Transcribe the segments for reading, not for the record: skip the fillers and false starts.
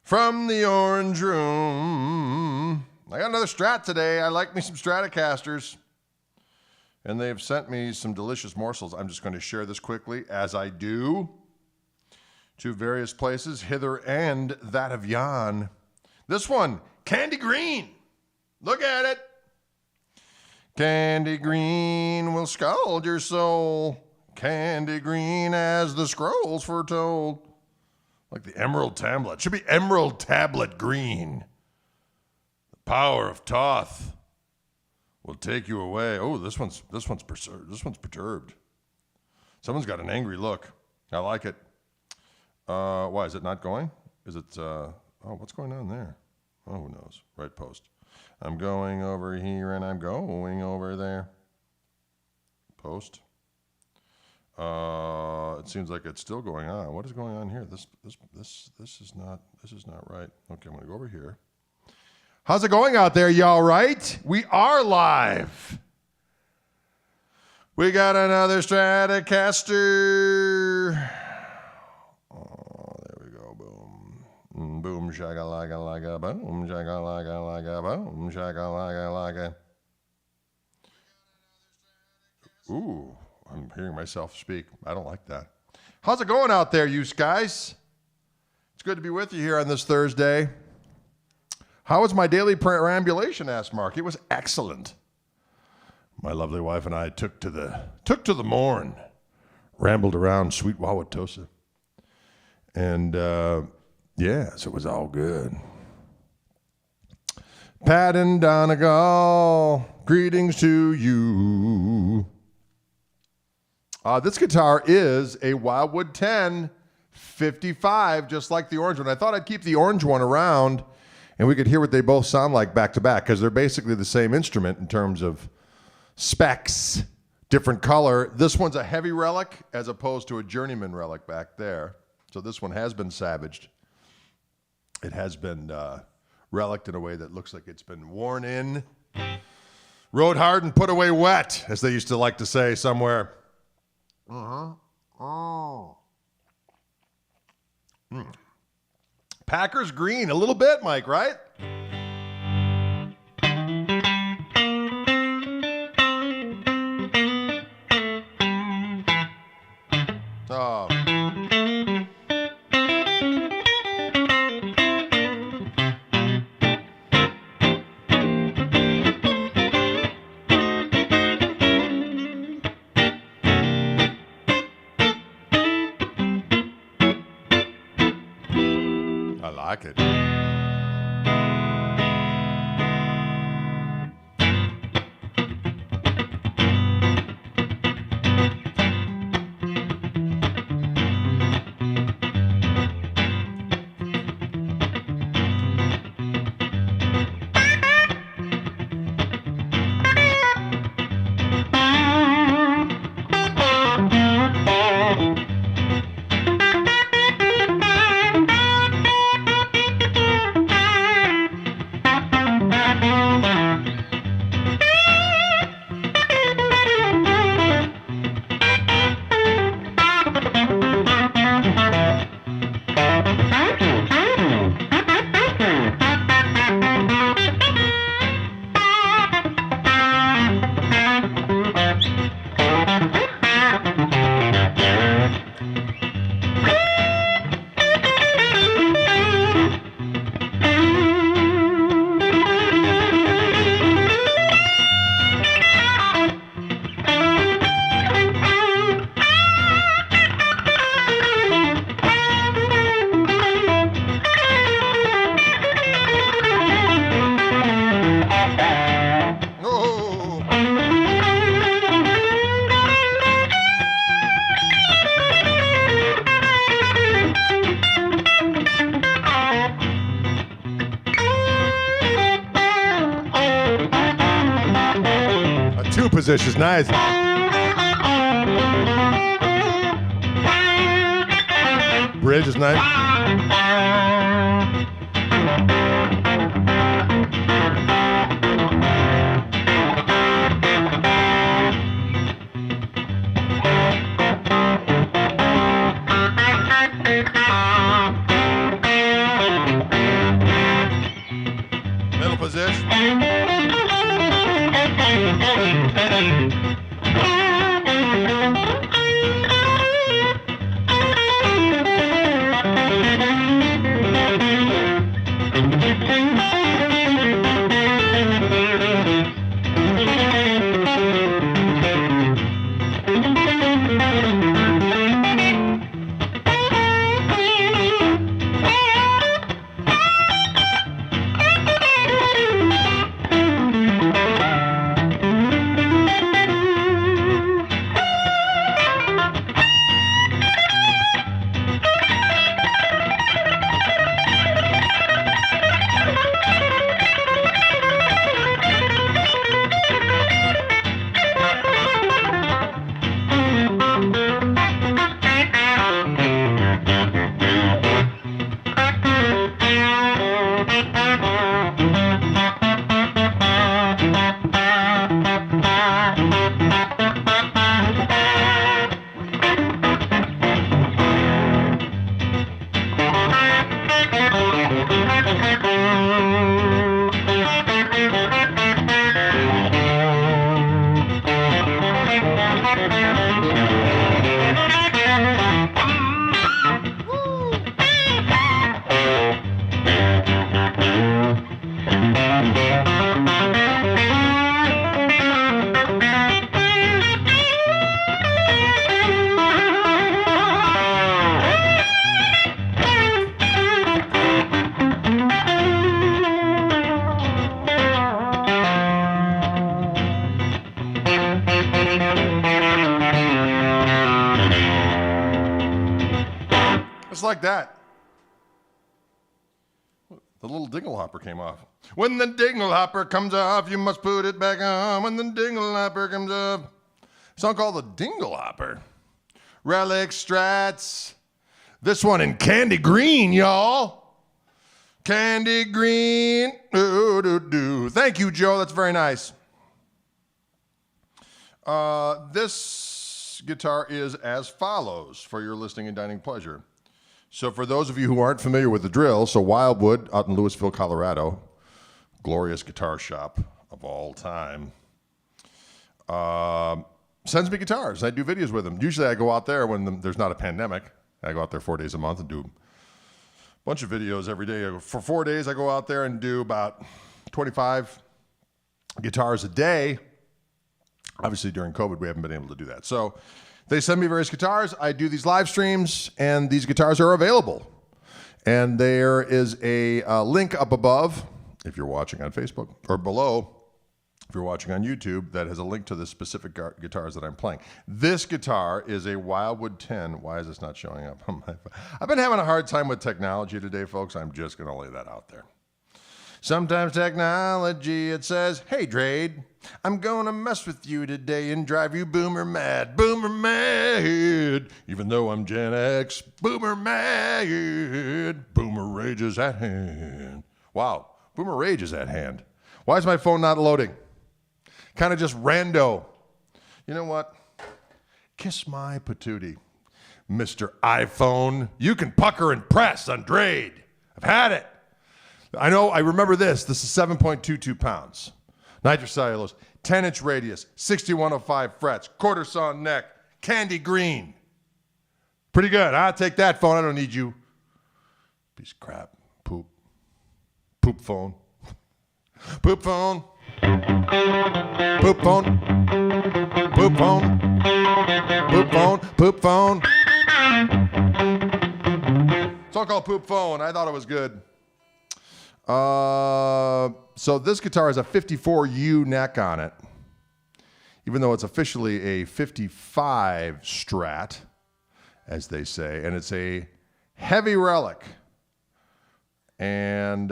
from the orange room. I got another Strat today. I like me some Stratocasters. And they've sent me some delicious morsels. I'm just going to share this quickly, as I do, to various places, hither and that of yon. This one, candy green. Look at it. Candy green will scald your soul. Candy green as the scrolls foretold. Like the emerald tablet. Should be emerald tablet green. The power of Toth will take you away. Oh, this one's perturbed. Someone's got an angry look. I like it. Why is it not going? Is it? What's going on there? Oh, who knows? Right post. I'm going over here and I'm going over there. Post. It seems like it's still going on. What is going on here? This is not right. Okay, I'm gonna go over here. How's it going out there, y'all right? We are live. We got another Stratocaster. Oh, there we go. Boom. Boom, shaka-laka-laka, boom, shaka-laka-laka, boom, shaka-laka-laka. Ooh, I'm hearing myself speak. I don't like that. How's it going out there, you guys? It's good to be with you here on this Thursday. How was my daily perambulation, asked Mark. It was excellent. My lovely wife and I took to the morn, rambled around sweet Wauwatosa. And, yes, it was all good. Pat and Donegal, greetings to you. This guitar is a Wildwood 1055, just like the orange one. I thought I'd keep the orange one around, and we could hear what they both sound like back to back, because they're basically the same instrument in terms of specs, different color. This one's a heavy relic as opposed to a journeyman relic back there. So this one has been savaged. It has been reliced in a way that looks like it's been worn in, rode hard and put away wet, as they used to like to say somewhere. Oh. Packers green, a little bit, Mike, right? Oh. I like it. Position is nice. Bridge is nice. was this. Just like that. The little dingle hopper came off. When the dingle hopper comes off, you must put it back on. When the dingle hopper comes off. A song called the Dingle Hopper. Relic Strats. This one in candy green, y'all. Candy green. Ooh-doo-doo. Thank you, Joe. That's very nice. This guitar is as follows for your listening and dining pleasure. So for those of you who aren't familiar with the drill, so Wildwood out in Louisville, Colorado, glorious guitar shop of all time, sends me guitars. I do videos with them. Usually I go out there when there's not a pandemic. I go out there 4 days a month and do a bunch of videos every day. For 4 days I go out there and do about 25 guitars a day. Obviously during COVID we haven't been able to do that. So they send me various guitars. I do these live streams, and these guitars are available. And there is a link up above, if you're watching on Facebook, or below, if you're watching on YouTube, that has a link to the specific guitars that I'm playing. This guitar is a Wildwood 10. Why is this not showing up on my phone? I've been having a hard time with technology today, folks. I'm just going to lay that out there. Sometimes technology, it says, hey, Drade, I'm gonna mess with you today and drive you boomer mad, even though I'm Gen X, boomer mad, boomer rage is at hand. Wow, boomer rage is at hand. Why is my phone not loading? Kind of just rando. You know what? Kiss my patootie, Mr. iPhone. You can pucker and press on Drade. I've had it. I know, I remember this. This is 7.22 pounds. Nitrocellulose, 10-inch radius, 6105 frets, quarter sawn neck, candy green. Pretty good. I'll take that phone. I don't need you. Piece of crap. Poop. Poop phone. Poop phone. Poop phone. Poop phone. Poop phone. Poop phone. It's all called Poop Phone. I thought it was good. So this guitar has a 54U neck on it, even though it's officially a 55 Strat, as they say, and it's a heavy relic. And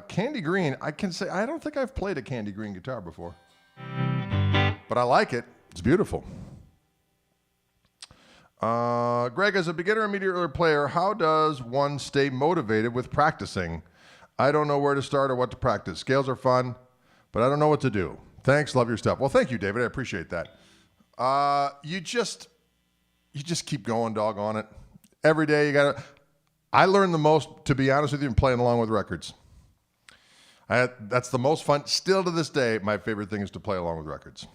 candy green, I can say, I don't think I've played a candy green guitar before, but I like it. It's beautiful. Greg, as a beginner and intermediate player, how does one stay motivated with practicing? I don't know where to start or what to practice. Scales are fun, but I don't know what to do. Thanks, love your stuff. Well, thank you, David. I appreciate that. You just keep going, doggone it. Every day you gotta. I learn the most, to be honest with you, in playing along with records. That's the most fun. Still to this day, my favorite thing is to play along with records.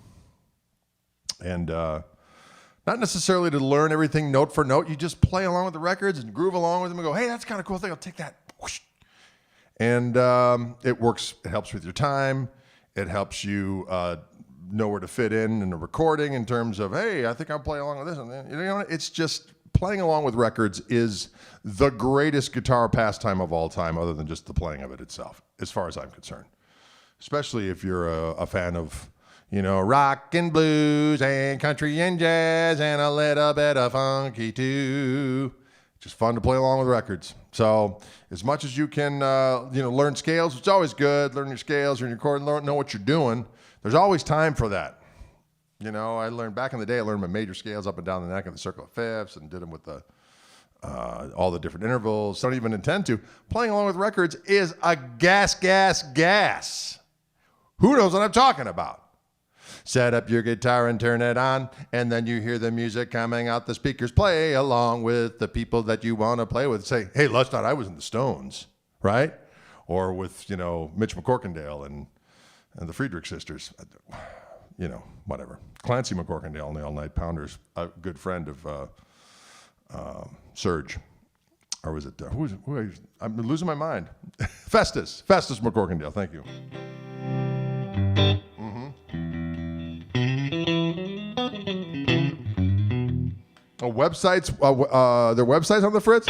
And not necessarily to learn everything note for note. You just play along with the records and groove along with them and go, hey, that's kind of cool thing. I'll take that. Whoosh. And it works. It helps with your time. It helps you know where to fit in the recording in terms of, hey, I think I'll play along with this. And you know, it's just playing along with records is the greatest guitar pastime of all time, other than just the playing of it itself, as far as I'm concerned. Especially if you're a fan of, you know, rock and blues and country and jazz and a little bit of funky too. Just fun to play along with records. So as much as you can, learn scales, it's always good. Learn your scales, learn your chord, know what you're doing. There's always time for that. You know, I learned back in the day, I learned my major scales up and down the neck and the circle of fifths and did them with the all the different intervals. Don't even intend to. Playing along with records is a gas. Who knows what I'm talking about? Set up your guitar and turn it on, and then you hear the music coming out the speakers. Play along with the people that you want to play with. Say, hey, last night I was in the Stones, right? Or with, you know, Mitch McCorkindale and the Friedrich sisters. You know, whatever. Clancy McCorkindale and the All Night Pounders, a good friend of Serge. Or was it, I'm losing my mind. Festus McCorkindale, thank you. Their websites on the Fritz?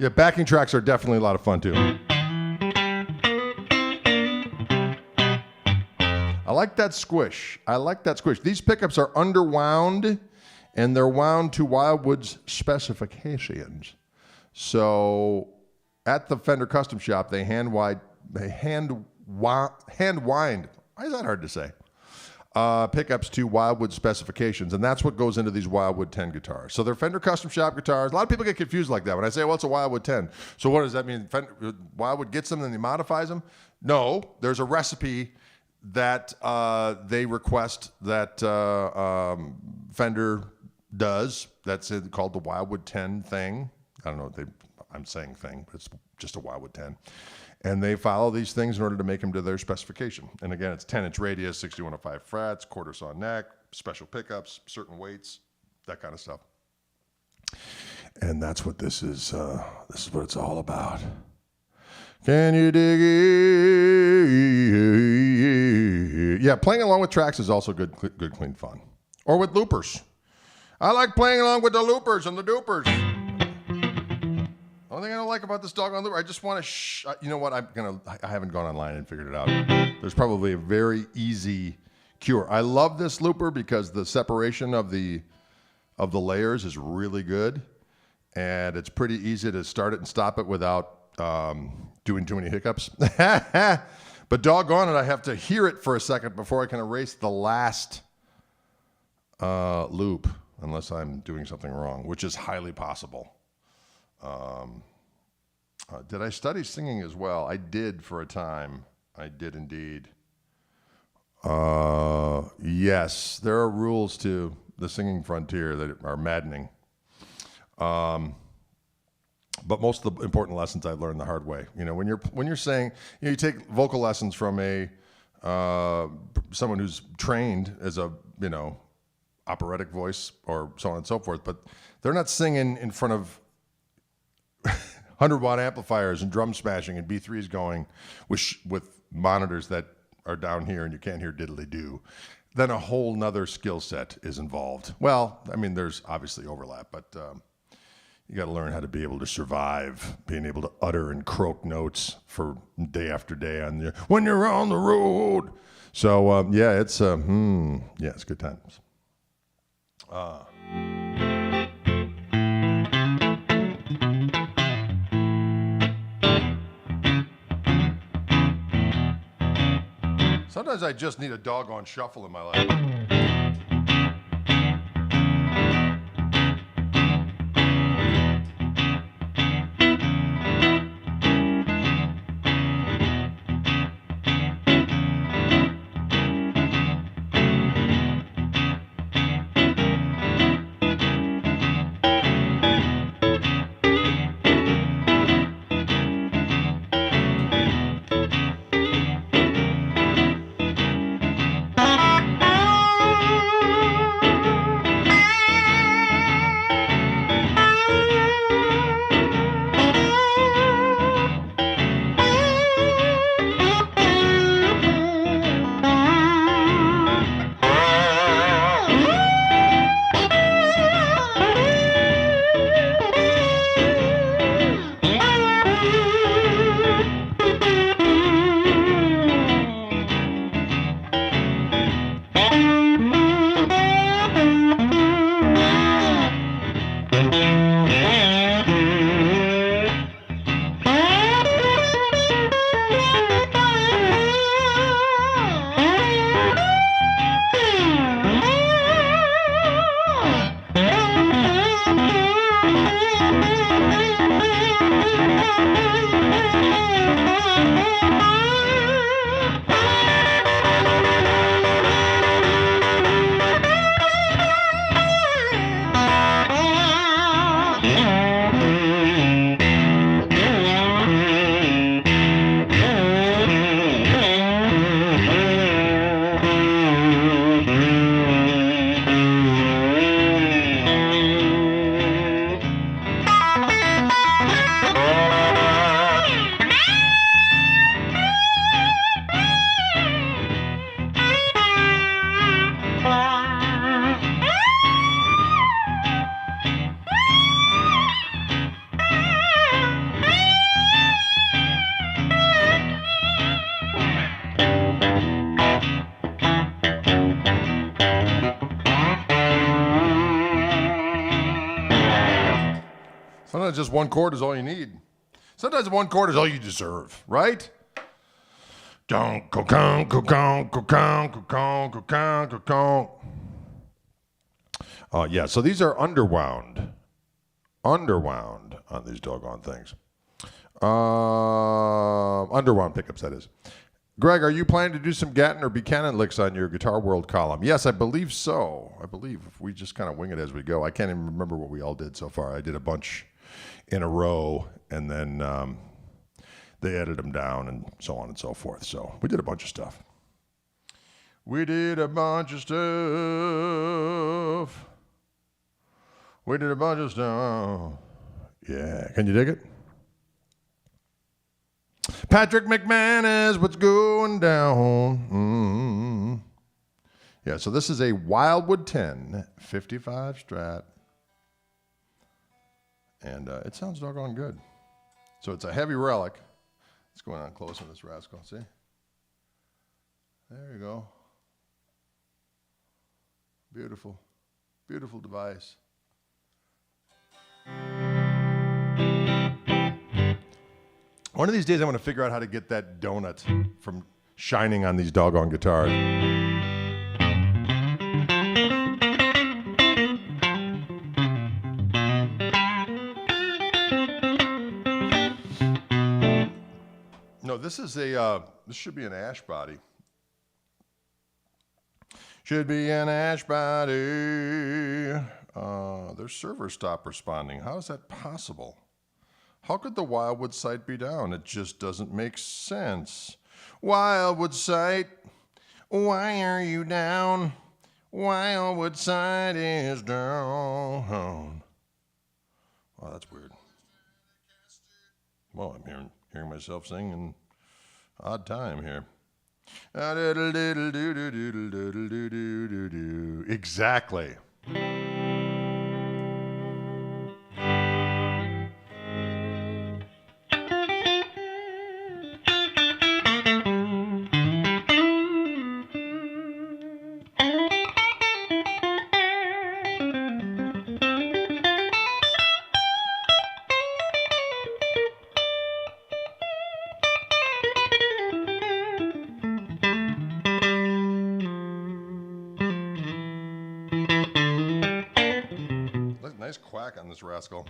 Yeah, backing tracks are definitely a lot of fun too. I like that squish. These pickups are underwound, and they're wound to Wildwood's specifications. So at the Fender Custom Shop, they hand wind. Why is that hard to say? Pickups to Wildwood specifications, and that's what goes into these Wildwood 10 guitars. So they're Fender Custom Shop guitars. A lot of people get confused like that when I say, well, it's a Wildwood 10. So what does that mean? Wildwood gets them and he modifies them? No, there's a recipe that they request that Fender does. That's called the Wildwood 10 thing. I don't know what I'm saying thing, but it's just a Wildwood 10. And they follow these things in order to make them to their specification. And again, it's 10-inch radius, 6105 frets, quarter saw neck, special pickups, certain weights, that kind of stuff. And that's what this is. This is what it's all about. Can you dig it? Yeah, playing along with tracks is also good, clean fun. Or with loopers. I like playing along with the loopers and the dupers. The only thing I don't like about this doggone looper, I just want to you know what? I haven't gone online and figured it out. There's probably a very easy cure. I love this looper because the separation of the layers is really good, and it's pretty easy to start it and stop it without doing too many hiccups. But doggone it, I have to hear it for a second before I can erase the last loop, unless I'm doing something wrong, which is highly possible. Did I study singing as well? I did for a time. I did indeed. Yes, there are rules to the singing frontier that are maddening. But most of the important lessons I've learned the hard way. You know, when you're saying, you know, you take vocal lessons from someone who's trained as a, you know, operatic voice or so on and so forth, but they're not singing in front of 100-watt amplifiers and drum smashing and B3s going with monitors that are down here and you can't hear diddly-do. Then a whole nother skill set is involved. Well, I mean, there's obviously overlap, but you got to learn how to be able to survive, being able to utter and croak notes for day after day when you're on the road. So, yeah, it's good times. Sometimes I just need a doggone shuffle in my life. just one chord is all you need. Sometimes one chord is all you deserve, right? Don't go con go con go con go con go con go con. Yeah, so these are underwound on these doggone things. Underwound pickups, that is. Greg, are you planning to do some Gatton or Buchanan licks on your Guitar World column? Yes, I believe so. I believe if we just kind of wing it as we go. I can't even remember what we all did so far. I did a bunch in a row, and then they edited them down and so on and so forth. So we did a bunch of stuff. We did a bunch of stuff. Yeah, can you dig it? Patrick McManus, what's going down? Yeah, so this is a Wildwood 10 55 Strat. And it sounds doggone good. So it's a heavy relic. It's going on close on this rascal, see? There you go. Beautiful, beautiful device. One of these days, I'm going to figure out how to get that donut from shining on these doggone guitars. No, this is a, this should be an ash body. Should be an ash body. Their server stopped responding. How is that possible? How could the Wildwood site be down? It just doesn't make sense. Wildwood site, why are you down? Wildwood site is down. Wow, that's weird. Well, I'm hearing myself sing in odd time here. Exactly. Nice quack on this rascal.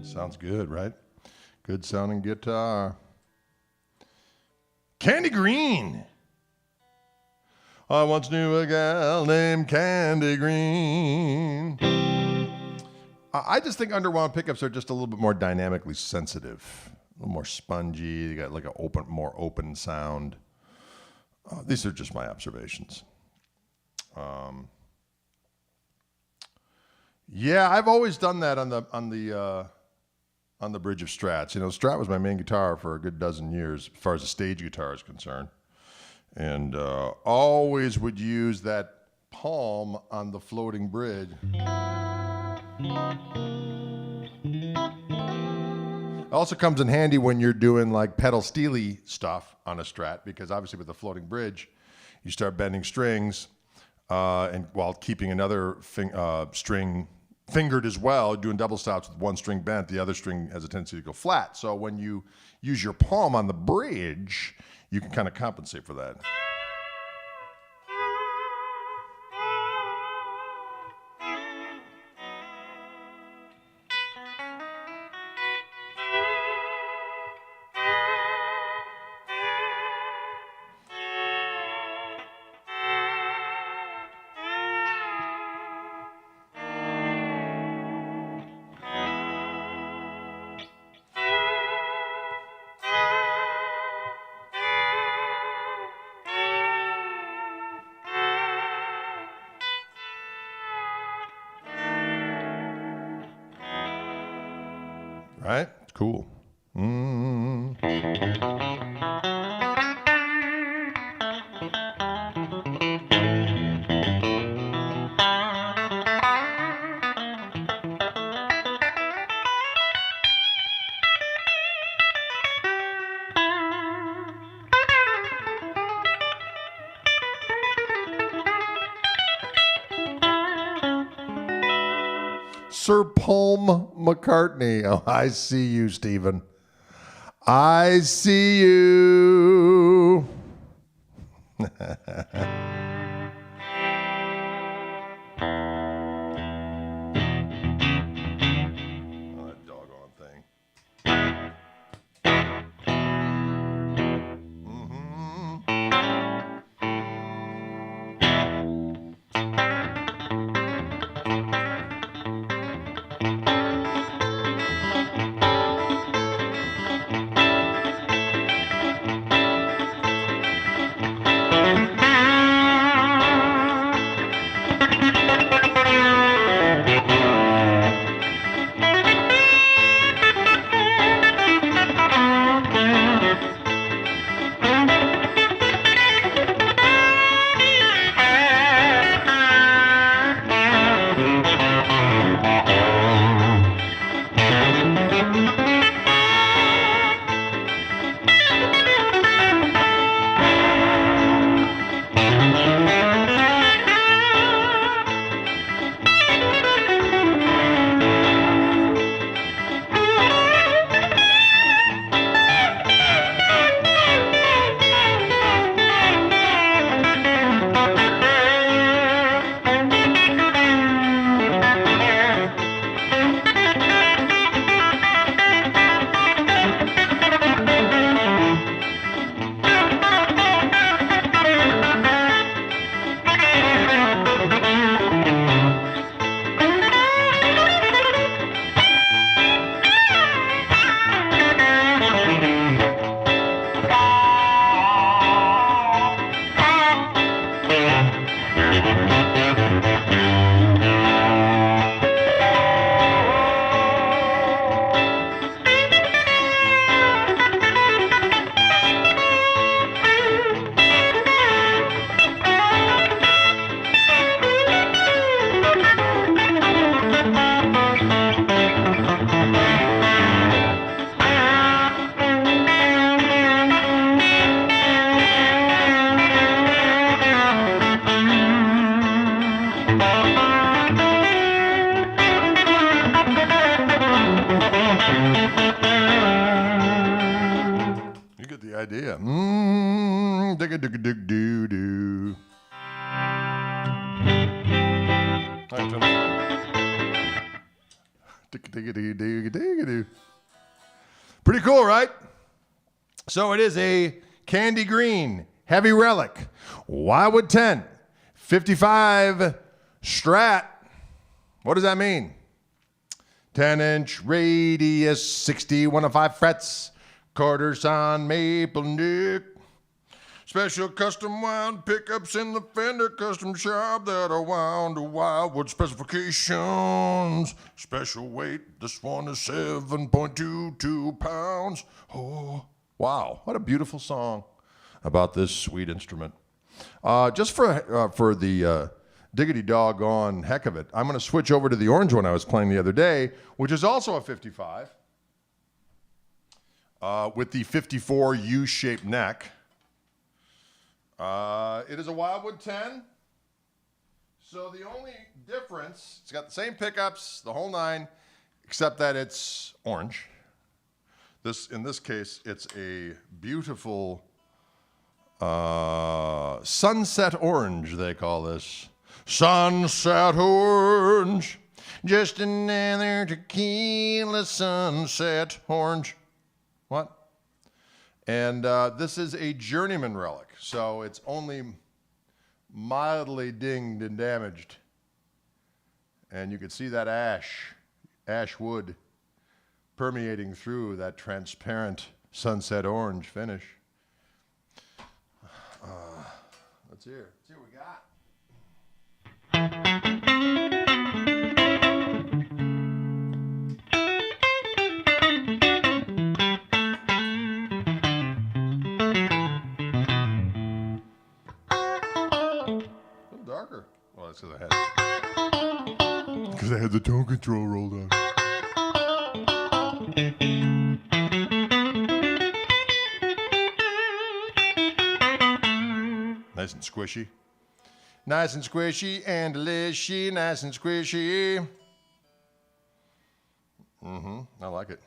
Sounds good, right? Good sounding guitar. Candy Green. I once knew a gal named Candy Green. I just think underwound pickups are just a little bit more dynamically sensitive, a little more spongy. They got like a more open sound. These are just my observations. Yeah, I've always done that on the bridge of Strats. You know, Strat was my main guitar for a good dozen years, as far as the stage guitar is concerned, and always would use that palm on the floating bridge. Also comes in handy when you're doing like pedal steely stuff on a Strat, because obviously with the floating bridge, you start bending strings, and while keeping another string fingered as well, doing double stops with one string bent, the other string has a tendency to go flat. So when you use your palm on the bridge, you can kind of compensate for that. right? It's cool. Sir Paul McCartney. Oh, I see you, Stephen. I see you. Oh, that doggone thing. Idea. Dig-a-dig-a-dig-doo-doo. Dig-a-dig-a-dig-dig-dig-doo. Pretty cool, right? So it is a candy green, heavy relic, Wildwood 10, 55 Strat. What does that mean? 10-inch radius, 6105 frets. Quarters on maple neck. Special custom wound pickups in the Fender custom shop that are wound to Wildwood specifications. Special weight, this one is 7.22 pounds. Oh, wow, what a beautiful song about this sweet instrument. Just for the diggity doggone heck of it, I'm going to switch over to the orange one I was playing the other day, which is also a 55. With the 54 U-shaped neck. It is a Wildwood 10. So the only difference, it's got the same pickups, the whole nine, except that it's orange. In this case, it's a beautiful sunset orange, they call this. Sunset orange. Just another tequila sunset orange. What? And this is a journeyman relic, so it's only mildly dinged and damaged. And you can see that ash wood permeating through that transparent sunset orange finish. Let's hear what we got. darker. Well, that's because I had the tone control rolled on. Nice and squishy. Nice and squishy and delicious. Nice and squishy. I like it.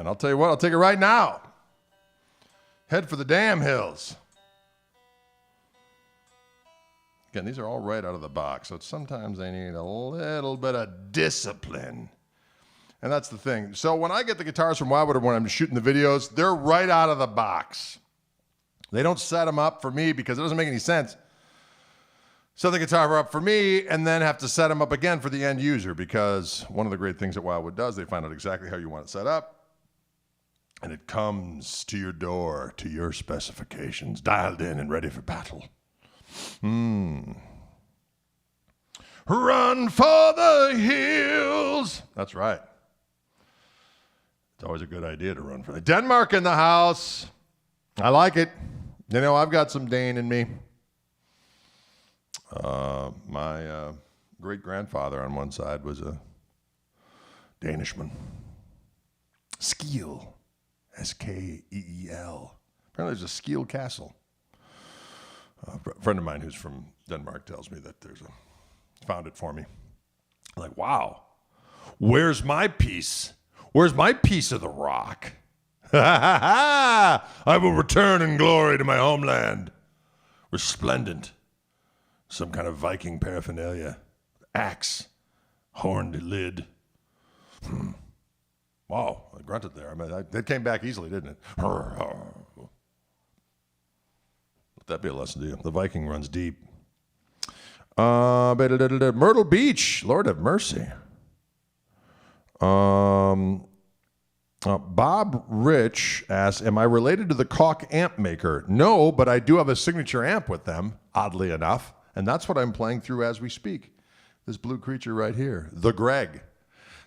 I'll tell you what, I'll take it right now. Head for the damn hills. Again, these are all right out of the box, so sometimes they need a little bit of discipline. And that's the thing. So when I get the guitars from Wildwood or when I'm shooting the videos, they're right out of the box. They don't set them up for me because it doesn't make any sense. Set the guitar up for me and then have to set them up again for the end user, because one of the great things that Wildwood does, they find out exactly how you want it set up. And it comes to your door, to your specifications, dialed in and ready for battle. Run for the hills. That's right. It's always a good idea to run for the Denmark in the house. I like it. You know, I've got some Dane in me. My great-grandfather on one side was a Danishman. Skeel. S-K-E-E-L. Apparently there's a Skeel castle. A friend of mine who's from Denmark tells me that there's found it for me. I'm like, wow, where's my piece? Where's my piece of the rock? I will return in glory to my homeland. Resplendent. Some kind of Viking paraphernalia. Axe. Horned lid. Wow, I grunted there. I mean, that came back easily, didn't it? Let that be a lesson to you. The Viking runs deep. Myrtle Beach, Lord have mercy. Bob Rich asks, am I related to the Koch amp maker? No, but I do have a signature amp with them, oddly enough, and that's what I'm playing through as we speak. This blue creature right here, the Greg.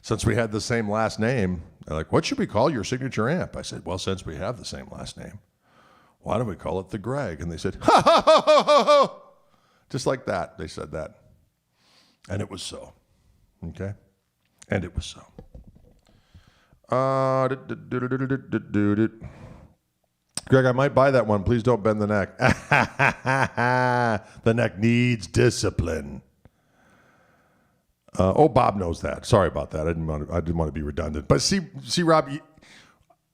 Since we had the same last name, they're like, what should we call your signature amp? I said, well, since we have the same last name, why don't we call it the Greg? And they said, ha, ha, ha, ha, ha, ha. Just like that, they said that. And it was so. Okay? And it was so. Greg, I might buy that one. Please don't bend the neck. The neck needs discipline. Bob knows that. Sorry about that. I didn't want to be redundant. But see, Rob,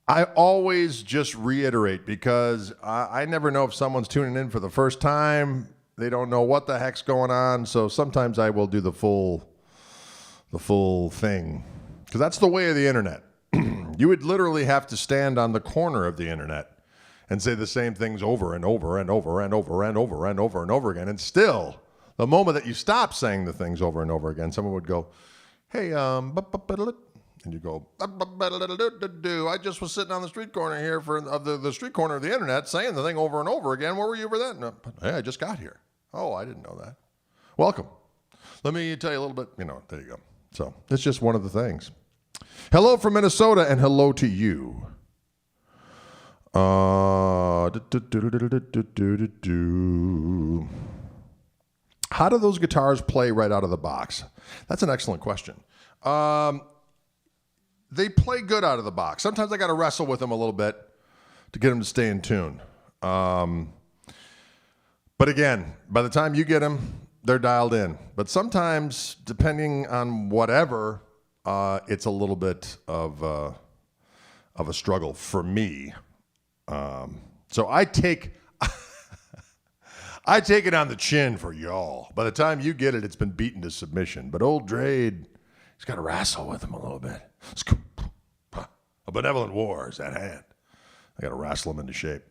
I always just reiterate because I never know if someone's tuning in for the first time. They don't know what the heck's going on. So sometimes I will do the full thing because that's the way of the internet. You would literally have to stand on the corner of the internet and say the same things over and over and over and over and over and over and over again. And still, the moment that you stop saying the things over and over again, someone would go, hey, and you go, I just was sitting on the street corner here the street corner of the internet saying the thing over and over again. Where were you for that? No, hey, I just got here. Oh, I didn't know that. Welcome. Let me tell you a little bit, there you go. So it's just one of the things. Hello from Minnesota and hello to you. How do those guitars play right out of the box? That's an excellent question. They play good out of the box. Sometimes I got to wrestle with them a little bit to get them to stay in tune. But again, by the time you get them, they're dialed in. But sometimes, depending on whatever, it's a little bit of a struggle for me. So I take it on the chin for y'all. By the time you get it, it's been beaten to submission. But old Drade, he's got to wrestle with him a little bit. A benevolent war is at hand. I got to wrestle him into shape.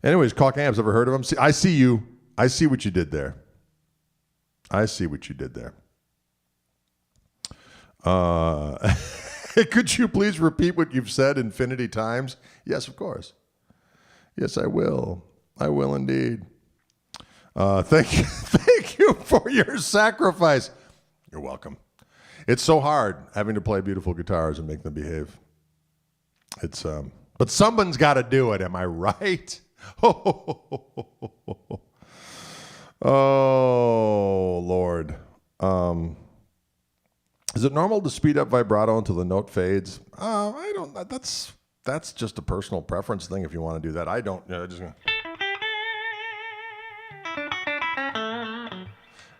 Anyways, Koch amps, ever heard of him? I see you. I see what you did there. Could you please repeat what you've said infinity times? Yes, of course. Yes, I will. I will indeed. Thank you for your sacrifice. You're welcome. It's so hard having to play beautiful guitars and make them behave. It's but someone's got to do it. Am I right? Oh Lord. Is it normal to speed up vibrato until the note fades? I don't. That's just a personal preference thing. If you want to do that, I don't.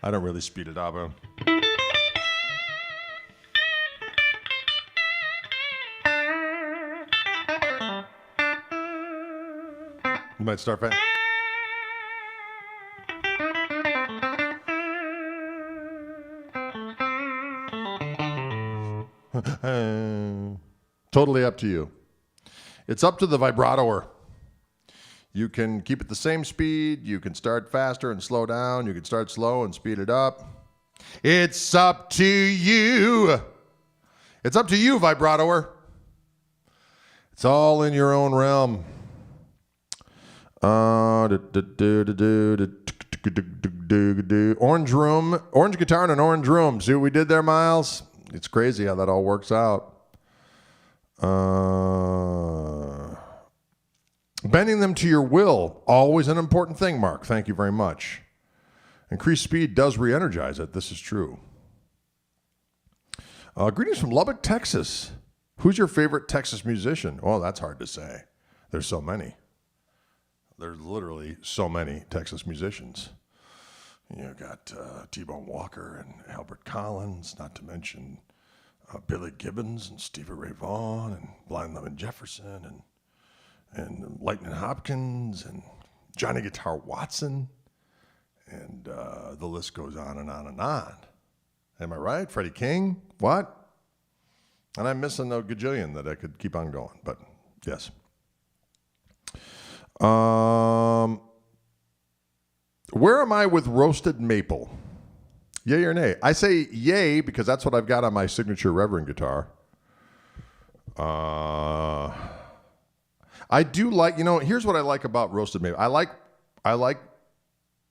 I don't really speed it up. You might start fast. Totally up to you. It's up to the vibratoer. You can keep it the same speed. You can start faster and slow down. You can start slow and speed it up. It's up to you. It's up to you, vibratoer. It's all in your own realm. Orange guitar in an orange room. See what we did there, Miles? It's crazy how that all works out. Bending them to your will, always an important thing, Mark. Thank you very much. Increased speed does re-energize it. This is true. Greetings from Lubbock, Texas. Who's your favorite Texas musician? Well, that's hard to say. There's so many. There's literally so many Texas musicians. You got T-Bone Walker and Albert Collins, not to mention Billy Gibbons and Stevie Ray Vaughan and Blind Lemon Jefferson and Lightning Hopkins and Johnny Guitar Watson, and the list goes on and on and on. Am I right? Freddie King? What? And I'm missing a gajillion that I could keep on going, but yes. Where am I with roasted maple? Yay or nay? I say yay because that's what I've got on my signature Reverend guitar. I do like, here's what I like about roasted maple. I like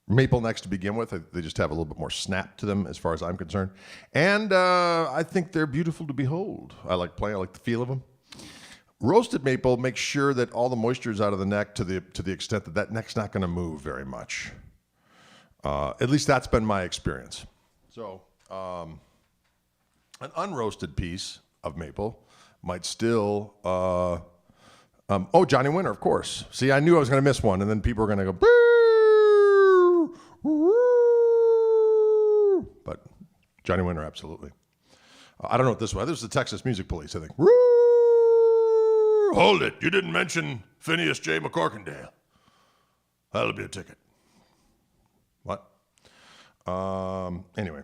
maple necks to begin with. They just have a little bit more snap to them as far as I'm concerned. And I think they're beautiful to behold. I like the feel of them. Roasted maple makes sure that all the moisture is out of the neck to the extent that neck's not going to move very much. At least that's been my experience. So an unroasted piece of maple might still Johnny Winter, of course. See, I knew I was going to miss one, and then people were going to go, boo, woo. But Johnny Winter, absolutely. I don't know what this was. This is the Texas Music Police, I think. Woo! Hold it. You didn't mention Phineas J. McCorkindale. That'll be a ticket. What? Anyway.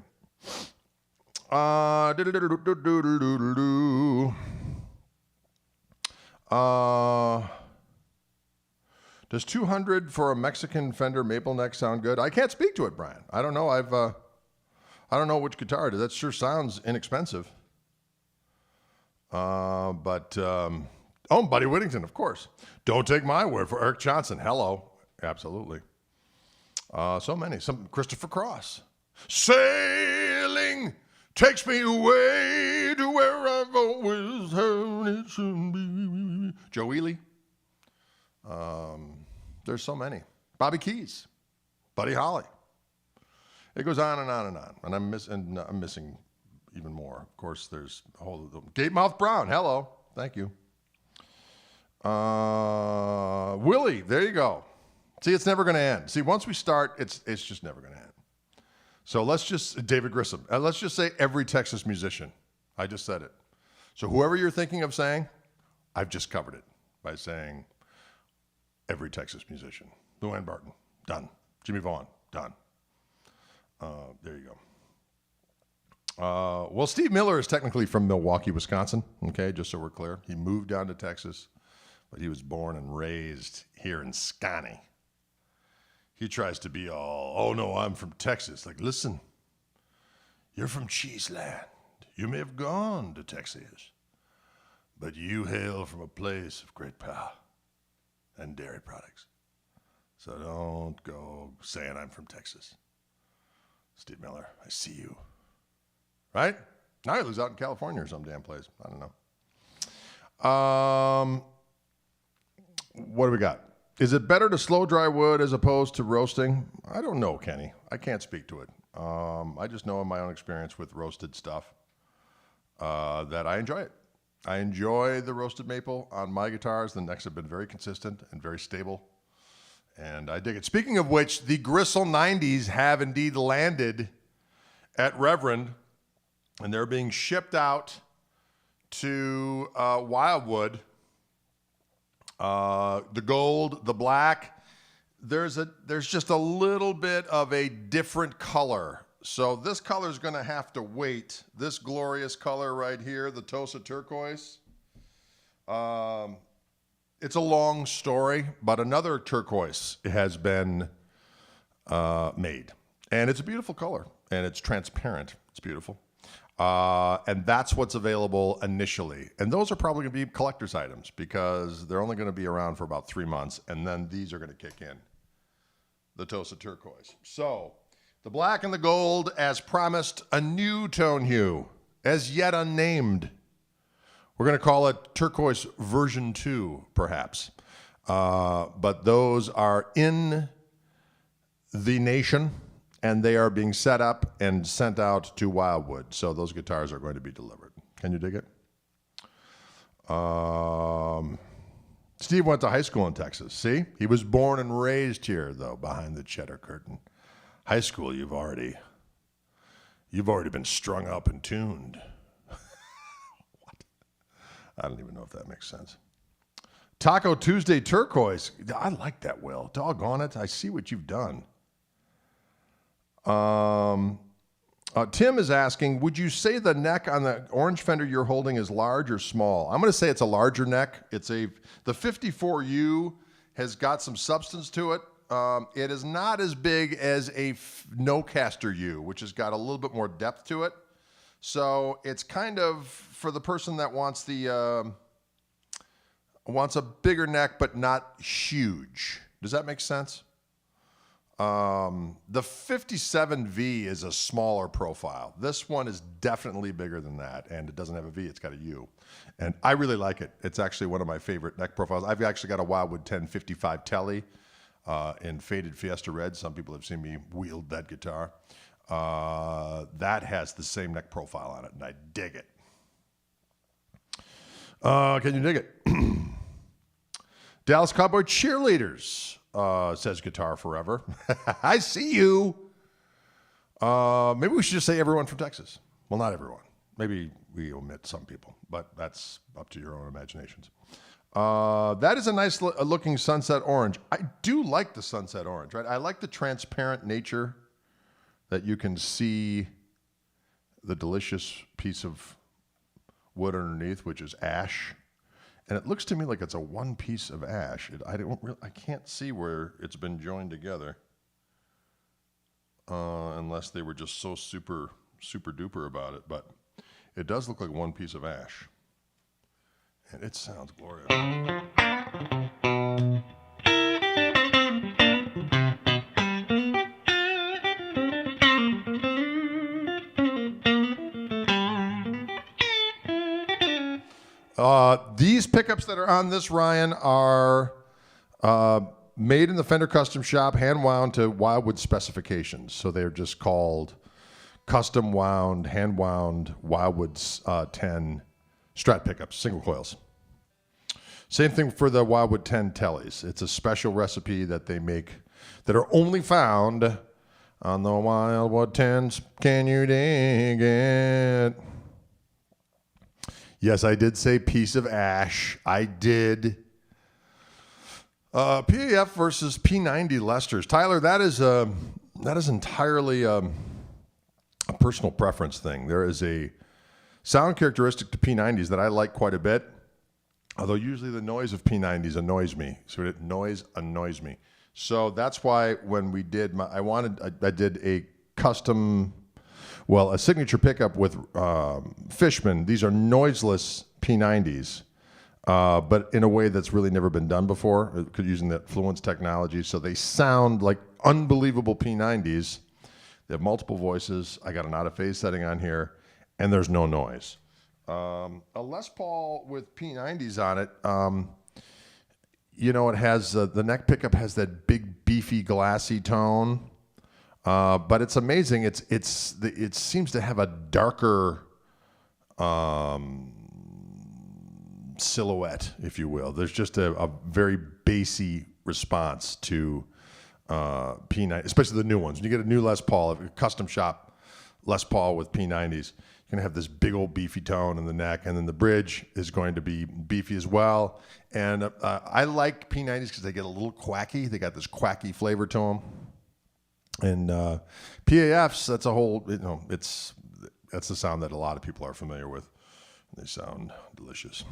Does 200 for a Mexican Fender maple neck sound good? I can't speak to it, Brian. I don't know. I don't know which guitar it is. That sure sounds inexpensive. Buddy Whittington, of course. Don't take my word for Eric Johnson. Hello. Absolutely. So many. Some Christopher Cross. Sailing takes me away to where I've always heard it should be. Joe Ely. There's so many. Bobby Keys. Buddy Holly. It goes on and on and on. And I'm missing even more. Of course, there's a whole of them. Gatemouth Brown. Hello. Thank you. Willie. There you go. See, it's never going to end. See, once we start, it's just never going to end. So David Grissom. Let's just say every Texas musician. I just said it. So whoever you're thinking of saying, I've just covered it by saying every Texas musician. Luann Barton, done. Jimmy Vaughn, done. There you go. Well, Steve Miller is technically from Milwaukee, Wisconsin. Okay, just so we're clear. He moved down to Texas, but he was born and raised here in Scotty. He tries to be all, oh no, I'm from Texas. Like, listen, you're from Cheeseland. You may have gone to Texas, but you hail from a place of great power and dairy products. So don't go saying I'm from Texas. Steve Miller, I see you. Right? Now he lives out in California or some damn place. I don't know. What do we got? Is it better to slow dry wood as opposed to roasting? I don't know, Kenny. I can't speak to it. I just know in my own experience with roasted stuff that I enjoy it. I enjoy the roasted maple on my guitars. The necks have been very consistent and very stable. And I dig it. Speaking of which, the Gristle 90s have indeed landed at Reverend, and they're being shipped out to Wildwood. The gold, the black, there's just a little bit of a different color. So this color is going to have to wait. This glorious color right here, the Tosa turquoise. It's a long story, but another turquoise has been made. And it's a beautiful color, and it's transparent. It's beautiful. And that's what's available initially. And those are probably going to be collector's items because they're only going to be around for about 3 months. And then these are going to kick in, the Tosa turquoise. So the black and the gold, as promised, a new tone hue, as yet unnamed. We're going to call it turquoise version 2, perhaps. But those are in the nation. And they are being set up and sent out to Wildwood. So those guitars are going to be delivered. Can you dig it? Steve went to high school in Texas. See? He was born and raised here, though, behind the cheddar curtain. High school, you've already been strung up and tuned. What? I don't even know if that makes sense. Taco Tuesday turquoise. I like that, Will. Doggone it. I see what you've done. Tim is asking, would you say the neck on the orange Fender you're holding is large or small? I'm going to say it's a larger neck. The 54U has got some substance to it. It is not as big as a no-caster U, which has got a little bit more depth to it. So it's kind of for the person that wants wants a bigger neck but not huge. Does that make sense? The 57V is a smaller profile. This one is definitely bigger than that, and it doesn't have a V, it's got a U. And I really like it. It's actually one of my favorite neck profiles. I've actually got a Wildwood 1055 Telly in faded Fiesta Red. Some people have seen me wield that guitar. That has the same neck profile on it, and I dig it. Can you dig it? Dallas Cowboy cheerleaders, says Guitar Forever. I see you. Maybe we should just say everyone from Texas. Well, not everyone. Maybe we omit some people, but that's up to your own imaginations. That is a nice looking sunset orange. I do like the sunset orange, right? I like the transparent nature that you can see the delicious piece of wood underneath, which is ash. And it looks to me like it's a one piece of ash. I can't see where it's been joined together, unless they were just so super duper about it. But it does look like one piece of ash, and it sounds glorious. These pickups that are on this, Ryan, are made in the Fender Custom Shop, hand wound to Wildwood specifications. So they're just called custom wound, hand wound Wildwood 10 Strat pickups, single coils. Same thing for the Wildwood 10 Tellys. It's a special recipe that they make that are only found on the Wildwood 10s. Can you dig it? Yes, I did say piece of ash. I did. PAF versus P90 Lesters. Tyler, that is entirely a personal preference thing. There is a sound characteristic to P90s that I like quite a bit, although usually the noise of P90s annoys me. So noise annoys me. So that's why when we did I did a custom, a signature pickup with Fishman. These are noiseless P90s, but in a way that's really never been done before, using the Fluence technology. So they sound like unbelievable P90s. They have multiple voices. I got an out-of-phase setting on here, and there's no noise. A Les Paul with P90s on it, it has the neck pickup has that big, beefy, glassy tone. But it's amazing. It seems to have a darker silhouette, if you will. There's just a very bassy response to P90, especially the new ones. When you get a new Les Paul, a custom shop Les Paul with P90s, you're going to have this big old beefy tone in the neck, and then the bridge is going to be beefy as well. And I like P90s because they get a little quacky. They got this quacky flavor to them. And PAFs, that's a whole, that's the sound that a lot of people are familiar with. They sound delicious.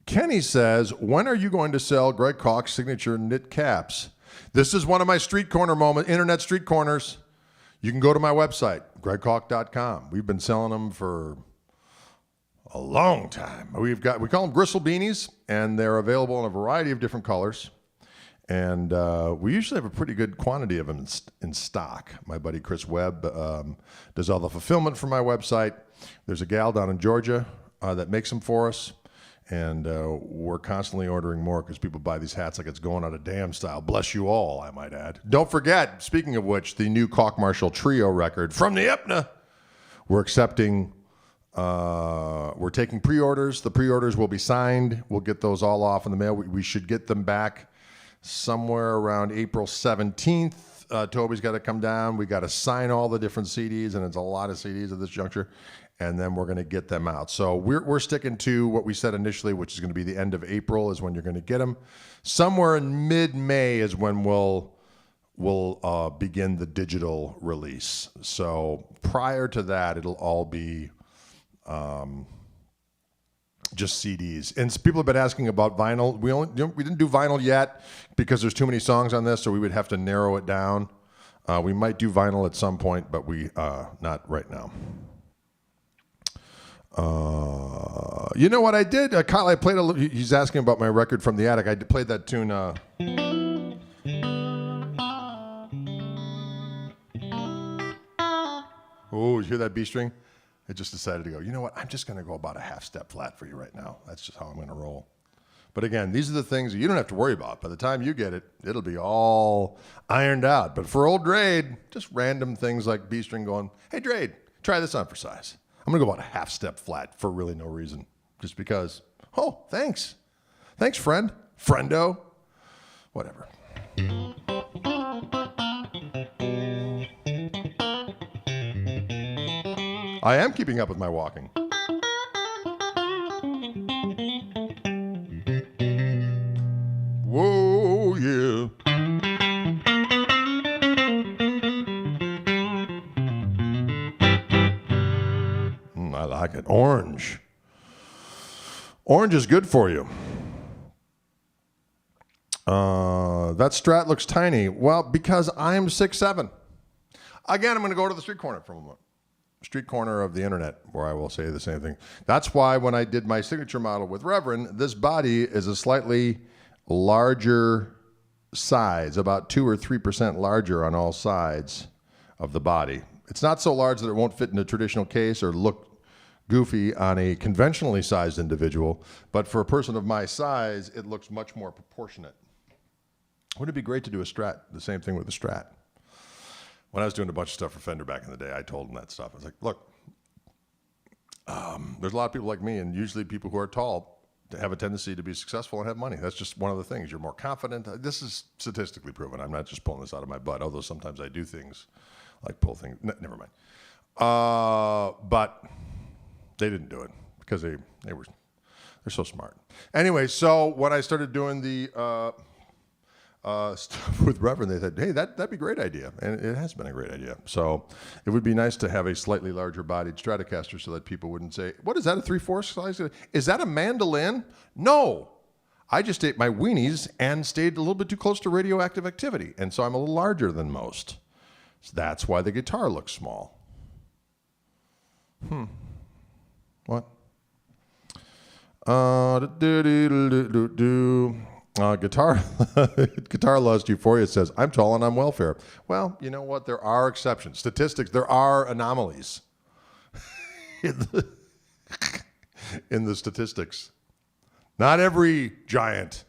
Kenny says, when are you going to sell Greg Koch's signature knit caps? This is one of my street corner moments, internet street corners. You can go to my website, gregkoch.com. We've been selling them for a long time. We call them gristle beanies, and they're available in a variety of different colors. And we usually have a pretty good quantity of them in stock. My buddy Chris Webb does all the fulfillment for my website. There's a gal down in Georgia that makes them for us. And we're constantly ordering more because people buy these hats like it's going out of damn style. Bless you all, I might add. Don't forget, speaking of which, the new Koch Marshall Trio record from the Hypna. We're accepting, we're taking pre-orders. The pre-orders will be signed. We'll get those all off in the mail. We should get them back somewhere around April 17th. Toby's got to come down. We got to sign all the different CDs, and it's a lot of CDs at this juncture. And then we're going to get them out. So we're sticking to what we said initially, which is going to be the end of April is when you're going to get them. Somewhere in mid-May is when we'll begin the digital release. So prior to that, it'll all be just CDs. And people have been asking about vinyl. We didn't do vinyl yet because there's too many songs on this, so we would have to narrow it down. We might do vinyl at some point, but not right now. You know what I did? Kyle, I played he's asking about my record from the attic. I played that tune. Oh, you hear that B string? I just decided to go, you know what? I'm just going to go about a half step flat for you right now. That's just how I'm going to roll. But again, these are the things you don't have to worry about. By the time you get it, it'll be all ironed out. But for old Drade, just random things like B string going, hey, Drade, try this on for size. I'm going to go about a half step flat for really no reason, just because Oh, thanks. Thanks, friend. Friendo. Whatever. I am keeping up with my walking. Whoa, yeah. I like it. Orange. Orange is good for you. That Strat looks tiny. Well, because I'm 6'7". Again, I'm going to go to the street corner for a moment. Street corner of the internet, where I will say the same thing. That's why when I did my signature model with Reverend, this body is a slightly larger size, about 2 or 3% larger on all sides of the body. It's not so large that it won't fit in a traditional case or look goofy on a conventionally sized individual, but for a person of my size, it looks much more proportionate. Wouldn't it be great to do a Strat, the same thing with the Strat? When I was doing a bunch of stuff for Fender back in the day, I told them that stuff. I was like, look, there's a lot of people like me, and usually people who are tall have a tendency to be successful and have money. That's just one of the things. You're more confident. This is statistically proven. I'm not just pulling this out of my butt, although sometimes I do things like pull things. Never mind. But they didn't do it because they're so smart. Anyway, so when I started doing the stuff with Reverend, they said, hey, that'd be a great idea. And it has been a great idea. So it would be nice to have a slightly larger bodied Stratocaster so that people wouldn't say, what is that, a 3/4 size? Is that a mandolin? No. I just ate my weenies and stayed a little bit too close to radioactive activity. And so I'm a little larger than most. So that's why the guitar looks small. What? Guitar Lost Euphoria says, I'm tall and I'm welfare. Well, you know what? There are exceptions. Statistics, there are anomalies in the statistics. Not every giant,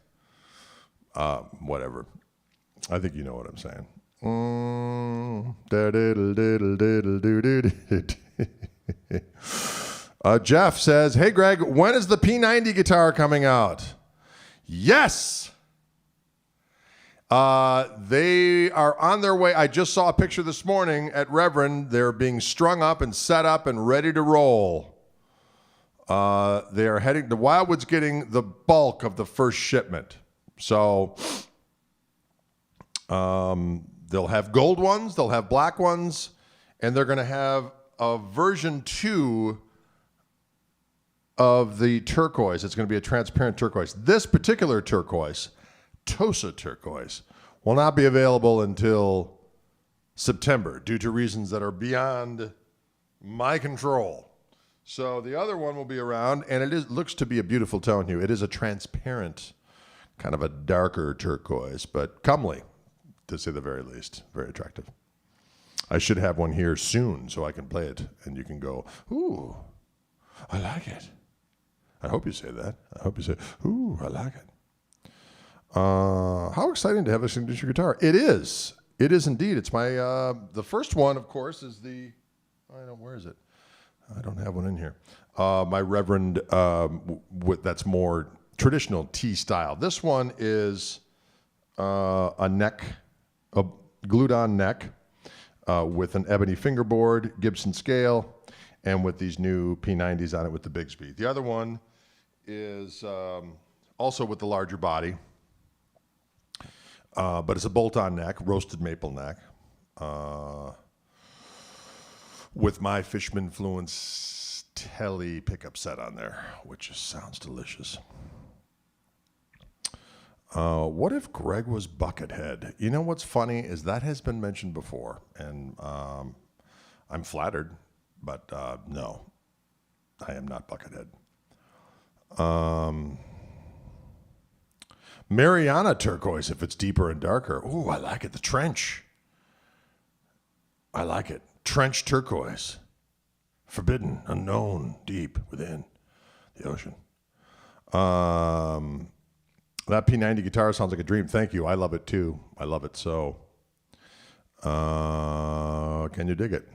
whatever. I think you know what I'm saying. Jeff says, hey, Greg, when is the P90 guitar coming out? Yes. They are on their way. I just saw a picture this morning at Reverend. They're being strung up and set up and ready to roll. They are heading to Wildwood's getting the bulk of the first shipment. So they'll have gold ones, they'll have black ones, and they're going to have a version 2 of the turquoise. It's going to be a transparent turquoise. This particular turquoise, Tosa turquoise, will not be available until September due to reasons that are beyond my control. So the other one will be around, and it looks to be a beautiful tone hue. It is a transparent, kind of a darker turquoise, but comely, to say the very least. Very attractive. I should have one here soon so I can play it, and you can go, ooh, I like it. I hope you say that. I hope you say, ooh, I like it. How exciting to have a signature guitar. It is. It is indeed. It's my, the first one, of course, is where is it? I don't have one in here. My Reverend, that's more traditional T style. This one is a neck, a glued-on neck with an ebony fingerboard, Gibson scale, and with these new P90s on it with the Bigsby. The other one is also with the larger body, but it's a bolt-on neck, roasted maple neck, with my Fishman Fluence Telly pickup set on there, which just sounds delicious. What if Greg was Buckethead? You know what's funny is that has been mentioned before, and I'm flattered, but no, I am not Buckethead. Mariana turquoise, if it's deeper and darker. Ooh, I like it. The trench. I like it. Trench turquoise. Forbidden, unknown, deep within the ocean. That P90 guitar sounds like a dream. Thank you. I love it too. I love it so. Can you dig it?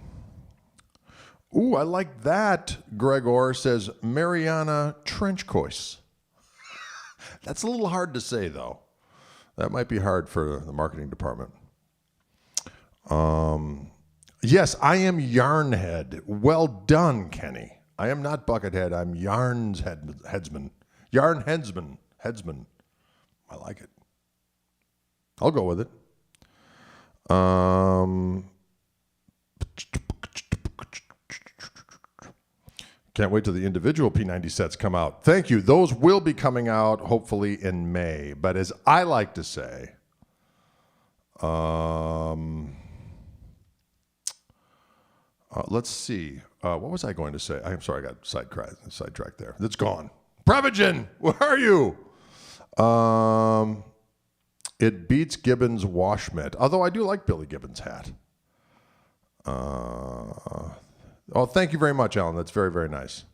Ooh, I like that. Gregor says Mariana Trenchcoise. That's a little hard to say, though. That might be hard for the marketing department. Yes, I am Yarnhead. Well done, Kenny. I am not Buckethead. I'm Yarn's headsman. Yarn headsman. Headsman. I like it. I'll go with it. Can't wait till the individual P90 sets come out. Thank you. Those will be coming out hopefully in May. But as I like to say, let's see. What was I going to say? I'm sorry, I got sidetracked there. It's gone. Prevagen, where are you? It beats Gibbons' wash mitt. Although I do like Billy Gibbons' hat. Thank you very much, Alan. That's very, very nice.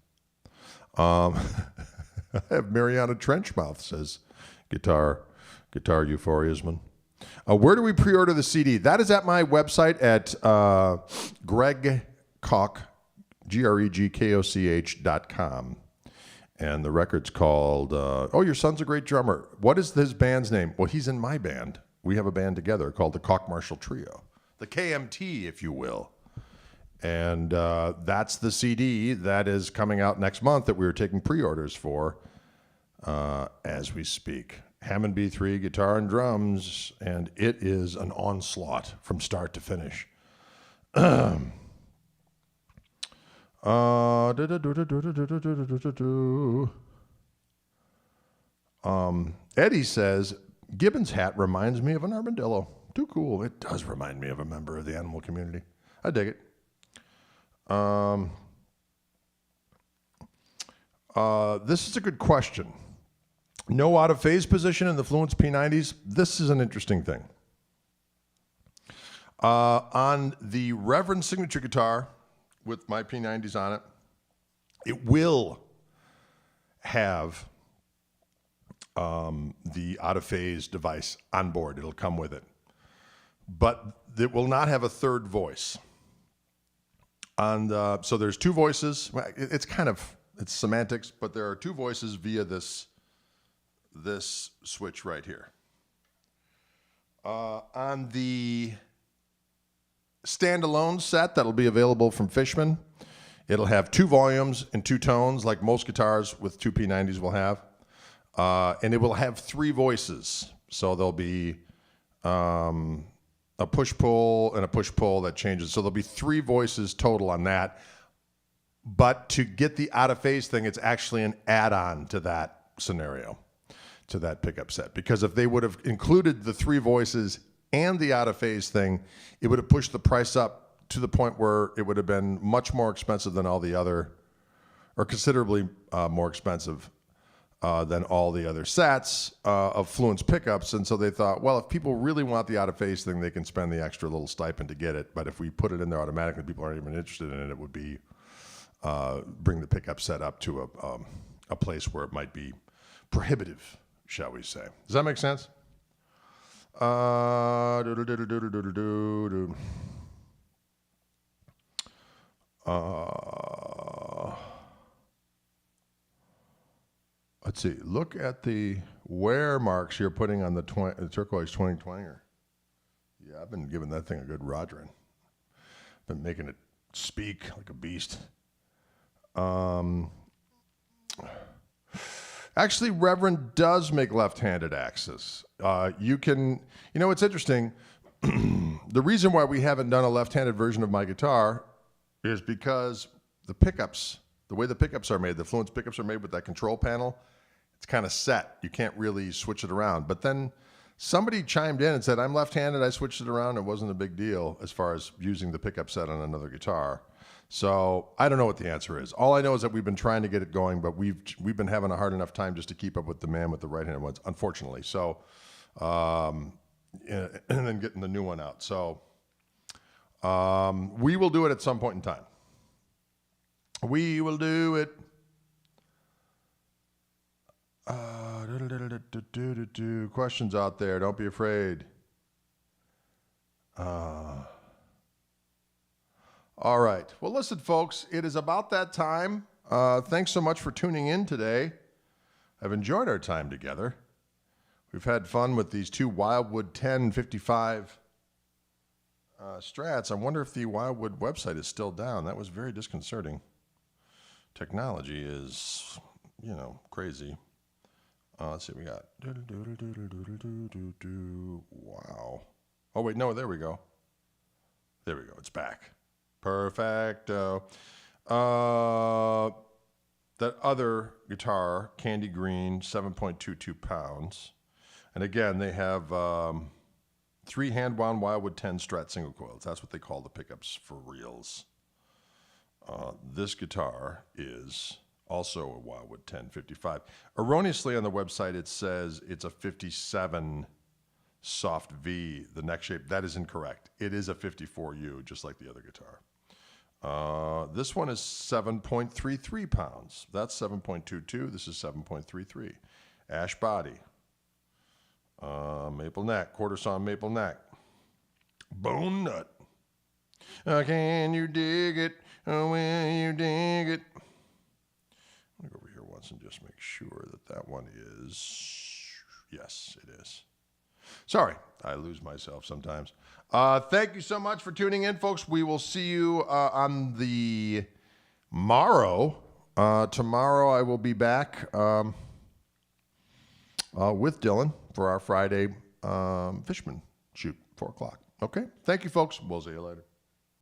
I have Mariana Trenchmouth, says Guitar Euphoriasman. Where do we pre-order the CD? That is at my website at Greg Koch, GregKoch.com. And the record's called, Your Son's a Great Drummer. What is his band's name? Well, he's in my band. We have a band together called the Koch Marshall Trio. The KMT, if you will. And that's the CD that is coming out next month that we were taking pre-orders for as we speak. Hammond B3, guitar and drums, and it is an onslaught from start to finish. Eddie says, Gibbons' hat reminds me of an armadillo. Too cool. It does remind me of a member of the animal community. I dig it. This is a good question. No out-of-phase position in the Fluence P90s. This is an interesting thing. On the Reverend signature guitar with my P90s on it, it will have the out-of-phase device on board. It'll come with it. But it will not have a third voice. So there's two voices. It's semantics, but there are two voices via this switch right here. On the standalone set that'll be available from Fishman, it'll have two volumes and two tones, like most guitars with two P90s will have. And it will have three voices. So there'll be a push-pull and a push-pull that changes. So there'll be three voices total on that. But to get the out-of-phase thing, it's actually an add-on to that scenario, to that pickup set. Because if they would have included the three voices and the out-of-phase thing, it would have pushed the price up to the point where it would have been much more expensive than all the other, or considerably more expensive than all the other sets of Fluence pickups. And so they thought, well, if people really want the out-of-phase thing, they can spend the extra little stipend to get it. But if we put it in there automatically, people aren't even interested in it. It would be bring the pickup set up to a place where it might be prohibitive, shall we say. Does that make sense? Let's see. Look at the wear marks you're putting on the turquoise 2020er. Yeah, I've been giving that thing a good rodering. Been making it speak like a beast. Actually, Reverend does make left-handed axes. It's interesting. The reason why we haven't done a left-handed version of my guitar is because the way the pickups are made, the Fluence pickups are made with that control panel, it's kind of set. You can't really switch it around. But then somebody chimed in and said, I'm left-handed, I switched it around, it wasn't a big deal as far as using the pickup set on another guitar. So I don't know what the answer is. All I know is that we've been trying to get it going, but we've been having a hard enough time just to keep up with the man with the right-handed ones, unfortunately. So, and then getting the new one out. So we will do it at some point in time. We will do it. Questions out there. Don't be afraid. All right. Well, listen, folks, it is about that time. Thanks so much for tuning in today. I've enjoyed our time together. We've had fun with these two Wildwood 1055 Strats. I wonder if the Wildwood website is still down. That was very disconcerting. Technology is, crazy. Let's see what we got. Wow. Oh, wait, no, there we go. There we go. It's back. Perfecto. That other guitar, Candy Green, 7.22 pounds. And again, they have 3 hand-wound Wildwood 10 Strat single coils. That's what they call the pickups for reals. This guitar is also a Wildwood 1055. Erroneously on the website, it says it's a 57 soft V, the neck shape. That is incorrect. It is a 54U, just like the other guitar. This one is 7.33 pounds. That's 7.22. This is 7.33. Ash body. Maple neck. Quarter sawn maple neck. Bone nut. Can you dig it? Oh, will you dig it? I'm going to go over here once and just make sure that one is... Yes, it is. Sorry, I lose myself sometimes. Thank you so much for tuning in, folks. We will see you on the morrow. Tomorrow I will be back with Dylan for our Friday Fishman shoot, 4 o'clock. Okay? Thank you, folks. We'll see you later.